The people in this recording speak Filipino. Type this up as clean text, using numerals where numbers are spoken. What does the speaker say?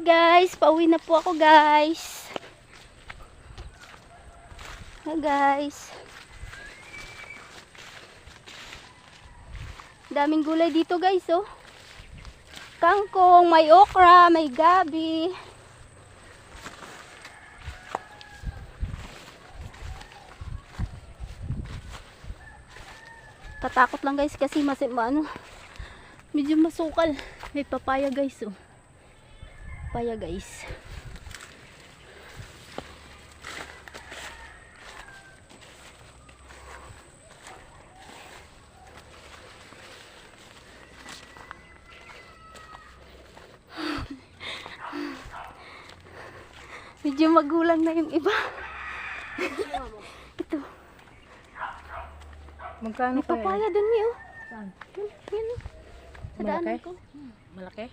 guys, pauwi na po ako guys. Hi guys. Daming gulay dito guys oh. Kangkong, may okra, may gabi. Katakot lang guys kasi medyo masukal. May papaya guys oh. Papaya guys. Medyo magulang na yung iba. Ito. Magkano May papaya dun niyo. Saan? Yun. Sa daanan ko. Malaki?